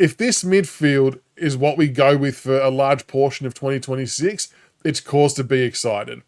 if this midfield is what we go with for a large portion of 2026, it's cause to be excited.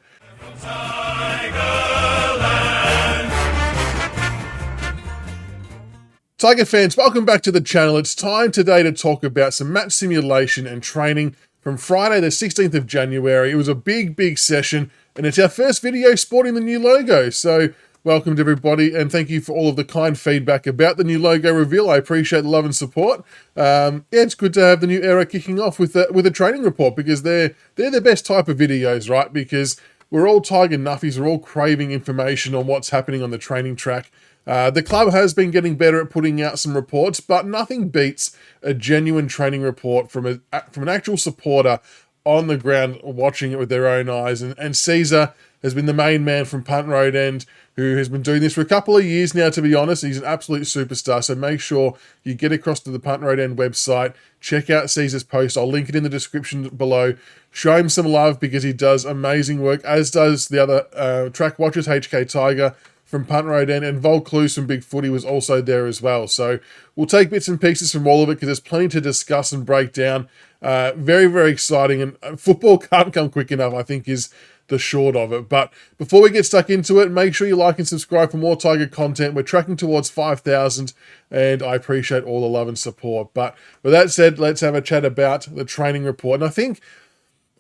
Tiger fans, welcome back to the channel. It's time today to talk about some match simulation and training from Friday the 16th of January. It was a big session, and it's our first video sporting the new logo. So welcome to everybody, and thank you for all of the kind feedback about the new logo reveal. I appreciate the love and support. Yeah, it's good to have the new era kicking off with a training report, because they're the best type of videos, right? Because we're all Tiger nuffies, we're all craving information on what's happening on the training track. The club has been getting better at putting out some reports, but nothing beats a genuine training report from an actual supporter on the ground watching it with their own eyes. And Caesar has been the main man from Punt Road, and who has been doing this for a couple of years now, to be honest. He's an absolute superstar, so make sure you get across to the Punt Road End website, check out Caesar's post. I'll link it in the description below. Show him some love, because he does amazing work, as does the other track watchers, HK Tiger from Punt Road End, and Volcluse from Big Footy was also there as well. So we'll take bits and pieces from all of it, because there's plenty to discuss and break down. Very exciting, and football can't come quick enough, I think, is the short of it. But before we get stuck into it, make sure you like and subscribe for more Tiger content. We're tracking towards 5,000, and I appreciate all the love and support. But with that said, let's have a chat about the training report. And I think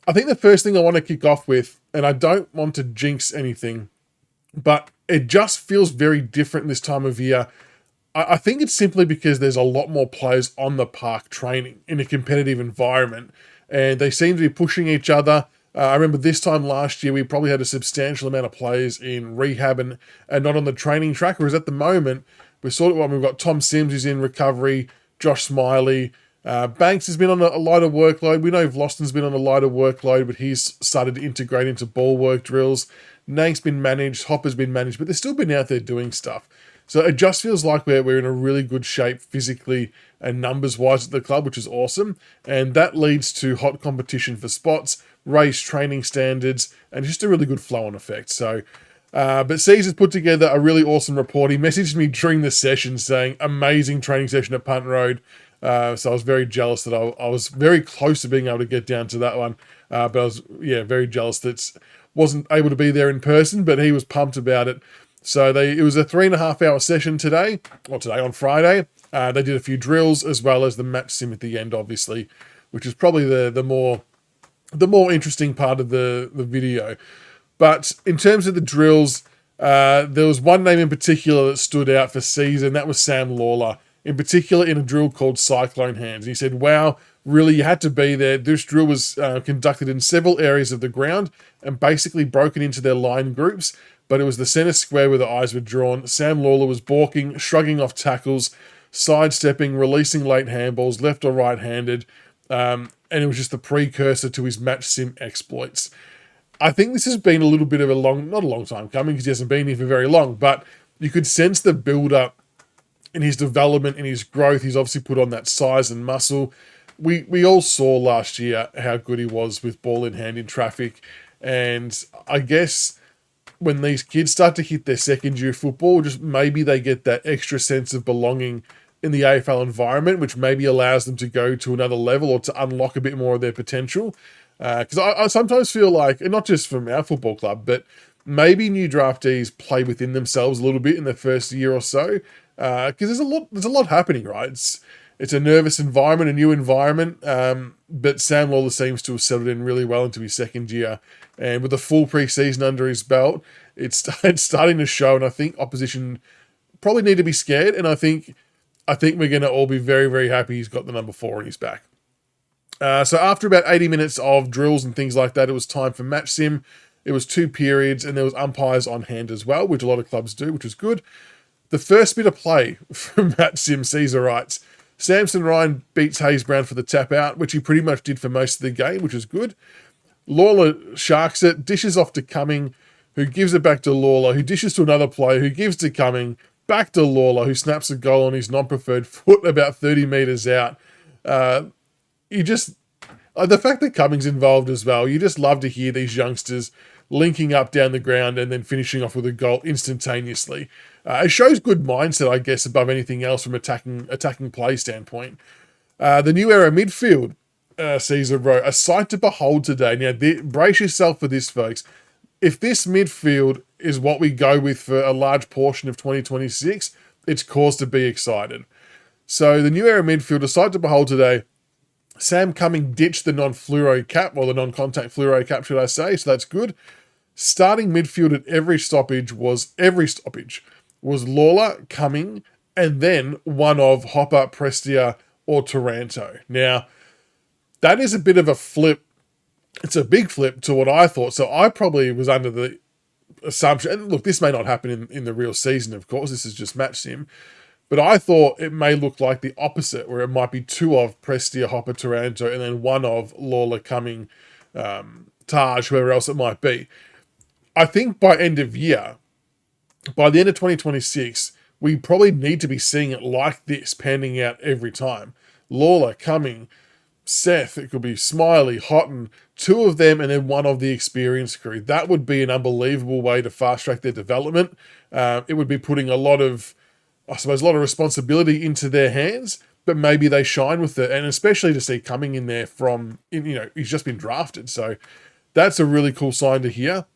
the first thing I want to kick off with, and I don't want to jinx anything, but it just feels very different this time of year. I think it's simply because there's a lot more players on the park training in a competitive environment, and they seem to be pushing each other. I remember this time last year, we probably had a substantial amount of players in rehab and not on the training track, whereas at the moment, we've got Tom Sims who's in recovery, Josh Smiley, Banks has been on a lighter workload. We know Vloston's been on a lighter workload, but he's started to integrate into ball work drills. Nank's been managed, Hopper's been managed, but they've still been out there doing stuff. So it just feels like we're in a really good shape physically and numbers-wise at the club, which is awesome. And that leads to hot competition for spots, raised training standards, and just a really good flow-on effect. So, but Caesar's put together a really awesome report. He messaged me during the session saying, amazing training session at Punt Road. So I was very jealous that I was very close to being able to get down to that one. But I was, very jealous that wasn't able to be there in person, but he was pumped about it. So it was a 3.5-hour session on Friday. They did a few drills as well as the match sim at the end, obviously, which is probably the more interesting part of the video. But in terms of the drills, there was one name in particular that stood out for Caesar, and that was Sam Lalor, in particular in a drill called Cyclone Hands. And he said, wow, really, you had to be there. This drill was conducted in several areas of the ground and basically broken into their line groups, but it was the center square where the eyes were drawn. Sam Lalor was balking, shrugging off tackles, sidestepping, releasing late handballs, left or right-handed, and it was just the precursor to his match sim exploits. I think this has been a little bit of not a long time coming, because he hasn't been here for very long, but you could sense the build-up in his development, in his growth. He's obviously put on that size and muscle. We all saw last year how good he was with ball in hand in traffic, and I guess when these kids start to hit their second year of football, just maybe they get that extra sense of belonging in the AFL environment, which maybe allows them to go to another level or to unlock a bit more of their potential. Because I sometimes feel like, and not just from our football club, but maybe new draftees play within themselves a little bit in their first year or so, because there's a lot happening, right? It's a nervous environment, a new environment, but Sam Lalor seems to have settled in really well into his second year, and with a full pre-season under his belt, it's starting to show, and I think opposition probably need to be scared, and I think we're going to all be very happy he's got the number 4 on his back. So after about 80 minutes of drills and things like that, it was time for match sim. It was 2 periods, and there was umpires on hand as well, which a lot of clubs do, which was good. The first bit of play from match sim, Caesar writes, Samson Ryan beats Hayes Brown for the tap out, which he pretty much did for most of the game, which was good. Lalor sharks it, dishes off to Cumming, who gives it back to Lalor, who dishes to another player, who gives to Cumming, back to Lalor, who snaps a goal on his non-preferred foot about 30 metres out. The fact that Cumming's involved as well, you just love to hear these youngsters linking up down the ground and then finishing off with a goal instantaneously. It shows good mindset, I guess, above anything else from attacking play standpoint. The new era midfield, Caesar wrote, a sight to behold today. Now, brace yourself for this, folks. If this midfield is what we go with for a large portion of 2026, it's cause to be excited. So the new era midfield, a sight to behold today. Sam Cumming ditched the non-fluoro cap, or the non-contact fluoro cap, should I say, so that's good. Starting midfield at every stoppage was Lalor, Cumming, and then one of Hopper, Prestia, or Taranto. Now, that is a bit of a flip. It's a big flip to what I thought. So I probably was under the assumption, and look, this may not happen in the real season, of course, this is just match sim, but I thought it may look like the opposite, where it might be two of Prestia, Hopper, Taranto, and then one of Lalor, Cumming, Taj, whoever else it might be. I think by end of year, by the end of 2026, we probably need to be seeing it like this, panning out every time. Lalor, Cumming, Seth, it could be Smiley, Hotton, two of them, and then one of the experienced crew. That would be an unbelievable way to fast track their development. It would be putting a lot of responsibility into their hands, but maybe they shine with it. And especially to see Cumming in there he's just been drafted. So that's a really cool sign to hear.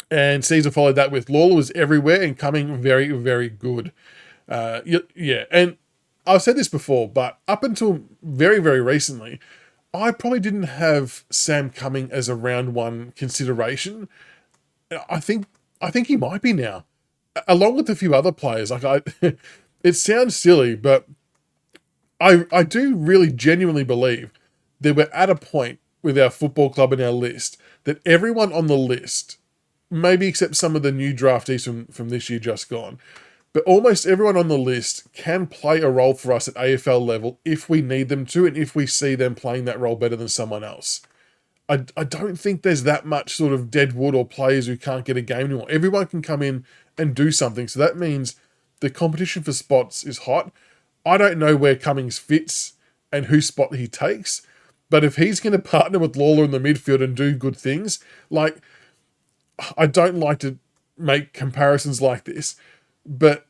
And Caesar followed that with Lalor was everywhere and Cumming very, very good. And I've said this before, but up until very, very recently, I probably didn't have Sam Cumming as a round one consideration. I think he might be now, along with a few other players. It sounds silly, but I do really genuinely believe that we're at a point with our football club and our list that everyone on the list, maybe except some of the new draftees from this year just gone, but almost everyone on the list can play a role for us at AFL level if we need them to, and if we see them playing that role better than someone else. I don't think there's that much sort of dead wood or players who can't get a game anymore. Everyone can come in and do something. So that means the competition for spots is hot. I don't know where Cummings fits and whose spot he takes, but if he's going to partner with Lalor in the midfield and do good things, like, I don't like to make comparisons like this, but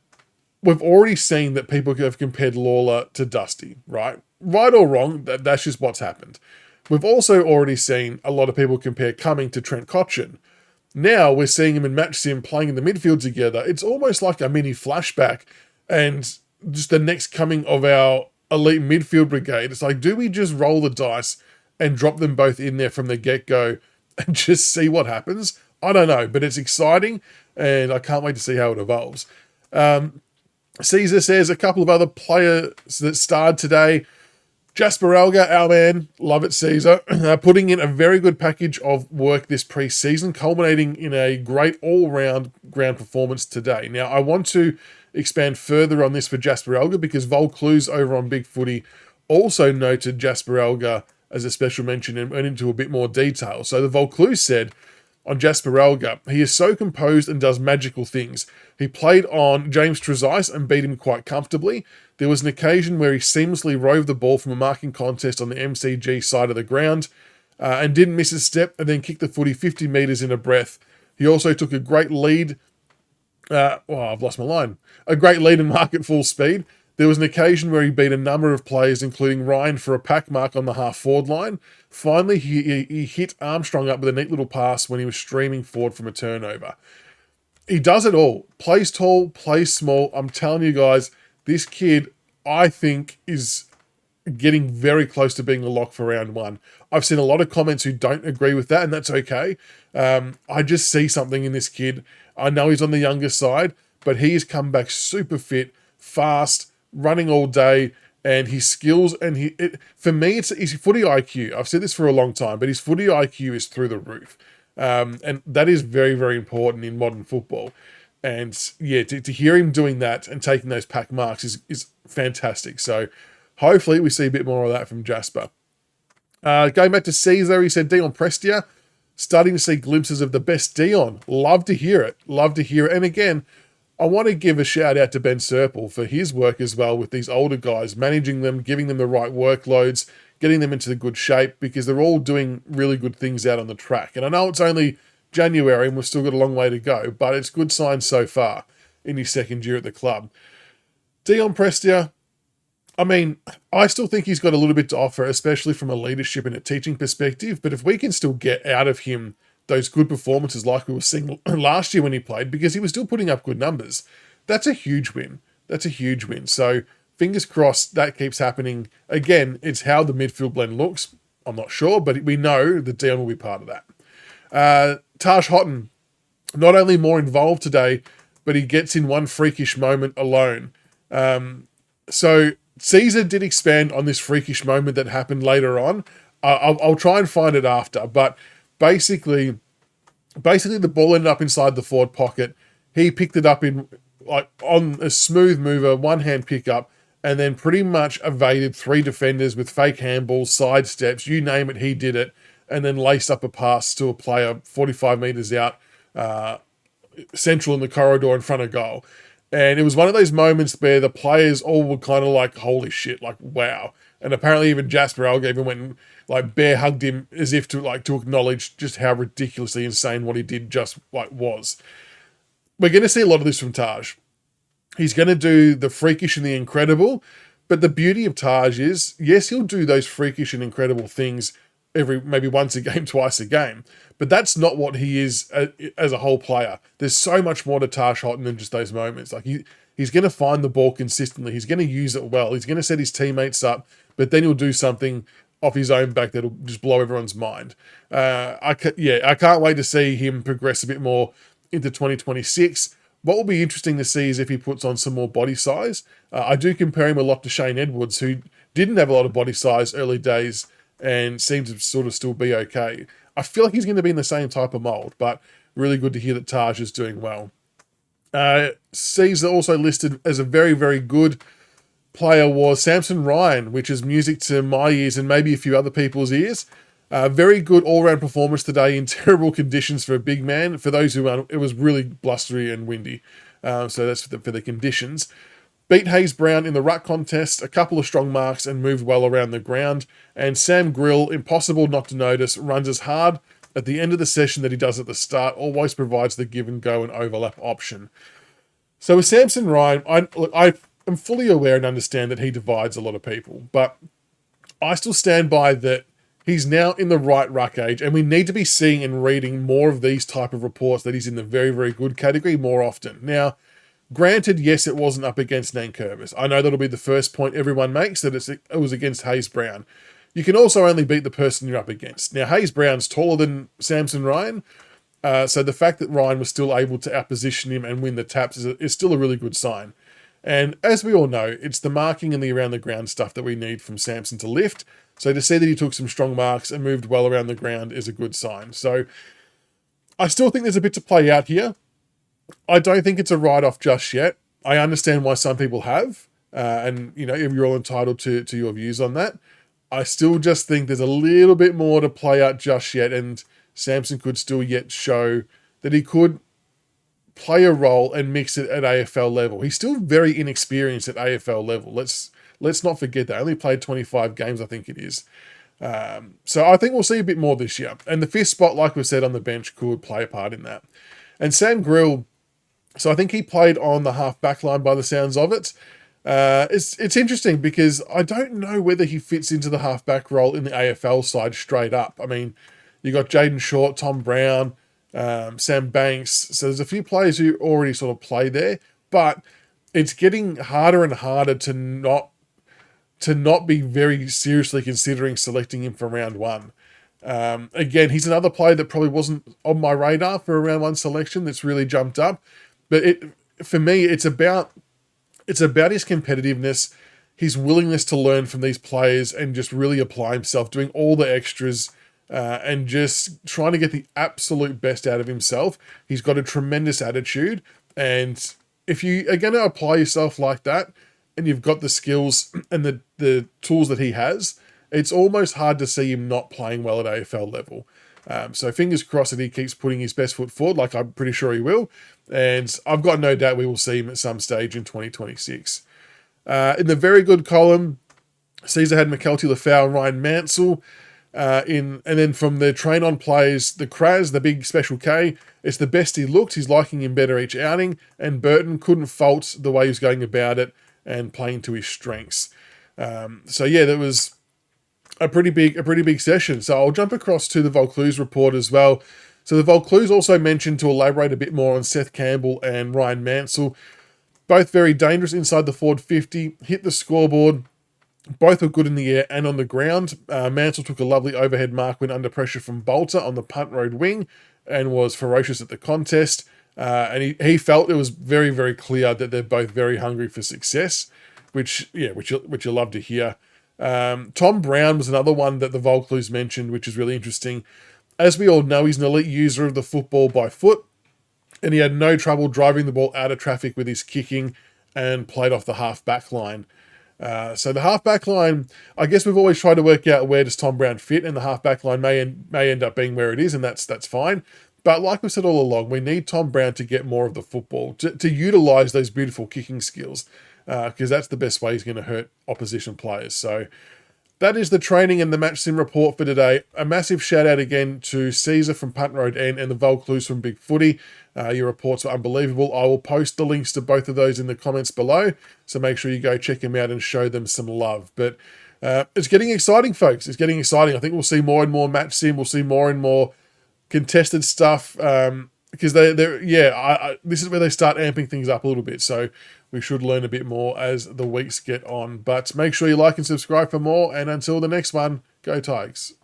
we've already seen that people have compared Lalor to Dusty, right? Right or wrong, that's just what's happened. We've also already seen a lot of people compare Cumming to Trent Cotchin. Now we're seeing him in match sim playing in the midfield together. It's almost like a mini flashback and just the next coming of our elite midfield brigade. It's like, do we just roll the dice and drop them both in there from the get-go and just see what happens? I don't know, but it's exciting and I can't wait to see how it evolves. Caesar says a couple of other players that starred today. Jasper Alga, our man, love it, Caesar, putting in a very good package of work this pre-season, culminating in a great all-round ground performance today. Now, I want to expand further on this for Jasper Alga because Vol Clues over on Big Footy also noted Jasper Alga as a special mention and went into a bit more detail. So the Vol Clues said on Jasper Alga, he is so composed and does magical things. He played on James Trezise and beat him quite comfortably. There was an occasion where he seamlessly roved the ball from a marking contest on the MCG side of the ground and didn't miss a step and then kicked the footy 50 metres in a breath. He also took a great lead. I've lost my line. A great lead and mark at full speed. There was an occasion where he beat a number of players, including Ryan, for a pack mark on the half-forward line. Finally, he hit Armstrong up with a neat little pass when he was streaming forward from a turnover. He does it all. Plays tall, plays small. I'm telling you guys, this kid, I think, is getting very close to being a lock for round one. I've seen a lot of comments who don't agree with that, and that's okay. I just see something in this kid. I know he's on the younger side, but he has come back super fit, fast, running all day, and his skills, and for me, it's his footy IQ. I've said this for a long time, but his footy IQ is through the roof. And that is very, very important in modern football. And yeah, to hear him doing that and taking those pack marks is fantastic. So hopefully we see a bit more of that from Jasper. Going back to Caesar, he said Dion Prestia, starting to see glimpses of the best Dion. Love to hear it. Love to hear it. And again, I want to give a shout out to Ben Serple for his work as well with these older guys, managing them, giving them the right workloads, getting them into the good shape, because they're all doing really good things out on the track. And I know it's only January and we've still got a long way to go, but it's good signs so far in his second year at the club. Dion Prestia, I mean, I still think he's got a little bit to offer, especially from a leadership and a teaching perspective. But if we can still get out of him those good performances like we were seeing last year when he played, because he was still putting up good numbers, that's a huge win. That's a huge win. So fingers crossed that keeps happening. Again, it's how the midfield blend looks. I'm not sure, but we know that Dion will be part of that. Taj Hotton, not only more involved today, but he gets in one freakish moment alone. So Caesar did expand on this freakish moment that happened later on. I'll try and find it after, but basically the ball ended up inside the forward pocket. He picked it up in like on a smooth mover, one-hand pickup, and then pretty much evaded 3 defenders with fake handballs, side steps, you name it, he did it, and then laced up a pass to a player 45 metres out, central in the corridor in front of goal. And it was one of those moments where the players all were kind of like, holy shit, like, wow. And apparently even Jasper Alge even went and like bear hugged him as if to acknowledge just how ridiculously insane what he did just like was. We're going to see a lot of this from Taj. He's going to do the freakish and the incredible, but the beauty of Taj is, yes, he'll do those freakish and incredible things maybe once a game, twice a game, but that's not what he is as a whole player. There's so much more to Taj Hotton than just those moments. Like he's going to find the ball consistently. He's going to use it well. He's going to set his teammates up, but then he'll do something off his own back that'll just blow everyone's mind. I can't wait to see him progress a bit more into 2026. What will be interesting to see is if he puts on some more body size. I do compare him a lot to Shane Edwards, who didn't have a lot of body size early days and seems to sort of still be okay. I feel like he's going to be in the same type of mold, but really good to hear that Taj is doing well. Caesar also listed as a very, very good player was Samson Ryan, which is music to my ears and maybe a few other people's ears. Very good all-round performance today in terrible conditions for a big man. For those who aren't, it was really blustery and windy. So that's for the conditions. Beat Hayes Brown in the ruck contest, a couple of strong marks and moved well around the ground. And Sam Grill, impossible not to notice, runs as hard at the end of the session that he does at the start, always provides the give and go and overlap option. So with Samson Ryan, I am fully aware and understand that he divides a lot of people, but I still stand by that he's now in the right ruck age, and we need to be seeing and reading more of these type of reports that he's in the very, very good category more often. Now, granted, yes, it wasn't up against Nankervis. I know that'll be the first point everyone makes, that it was against Hayes Brown. You can also only beat the person you're up against. Now, Hayes Brown's taller than Samson Ryan, so the fact that Ryan was still able to outposition him and win the taps is still a really good sign. And as we all know, it's the marking and the around the ground stuff that we need from Samson to lift. So to see that he took some strong marks and moved well around the ground is a good sign. So I still think there's a bit to play out here. I don't think it's a write-off just yet. I understand why some people have, and you're all entitled to your views on that. I still just think there's a little bit more to play out just yet, and Samson could still yet show that he could play a role and mix it at AFL level. He's still very inexperienced at AFL level. Let's not forget that. Only played 25 games, I think it is. So I think we'll see a bit more this year. And the fifth spot, like we said, on the bench could play a part in that. And Sam Grill, so I think he played on the half back line by the sounds of it. It's interesting because I don't know whether he fits into the half back role in the AFL side straight up. I mean, you got Jaden Short, Tom Brown, Sam Banks. So there's a few players who already sort of play there, but it's getting harder and harder to not be very seriously considering selecting him for round one. Again, he's another player that probably wasn't on my radar for a round one selection that's really jumped up. But for me, it's about his competitiveness, his willingness to learn from these players and just really apply himself, doing all the extras and just trying to get the absolute best out of himself. He's got a tremendous attitude. And if you are going to apply yourself like that and you've got the skills and the tools that he has, it's almost hard to see him not playing well at AFL level. So fingers crossed that he keeps putting his best foot forward, like I'm pretty sure he will. And I've got no doubt we will see him at some stage in 2026. In the very good column, Caesar had McKelty, Lafau, and Ryan Mansell. And then from the train-on plays, the Kraz, the big special K, it's the best he looked. He's liking him better each outing. And Burton couldn't fault the way he was going about it and playing to his strengths. So yeah, that was a pretty big session. So I'll jump across to the Vaucluse report as well. So the Vaucluse also mentioned, to elaborate a bit more on Seth Campbell and Ryan Mansell, both very dangerous inside the forward 50, hit the scoreboard. Both were good in the air and on the ground. Mansell took a lovely overhead mark when under pressure from Bolter on the Punt Road wing and was ferocious at the contest. And he felt it was very, very clear that they're both very hungry for success, which you'll love to hear. Tom Brown was another one that the Vaucluse mentioned, which is really interesting. As we all know, he's an elite user of the football by foot, and he had no trouble driving the ball out of traffic with his kicking and played off the half-back line. So the half-back line, I guess we've always tried to work out where does Tom Brown fit, and the half-back line may end up being where it is, and that's fine. But like we said all along, we need Tom Brown to get more of the football, to utilise those beautiful kicking skills, because that's the best way he's going to hurt opposition players. So that is the training and the match sim report for today. A massive shout out again to Caesar from Punt Road and the Vaucluse from Big Footy. Your reports were unbelievable. I will post the links to both of those in the comments below, so make sure you go check them out and show them some love. But it's getting exciting, folks. It's getting exciting. I think we'll see more and more match sim. We'll see more and more contested stuff, because this is where they start amping things up a little bit. So we should learn a bit more as the weeks get on. But make sure you like and subscribe for more. And until the next one, go Tigers.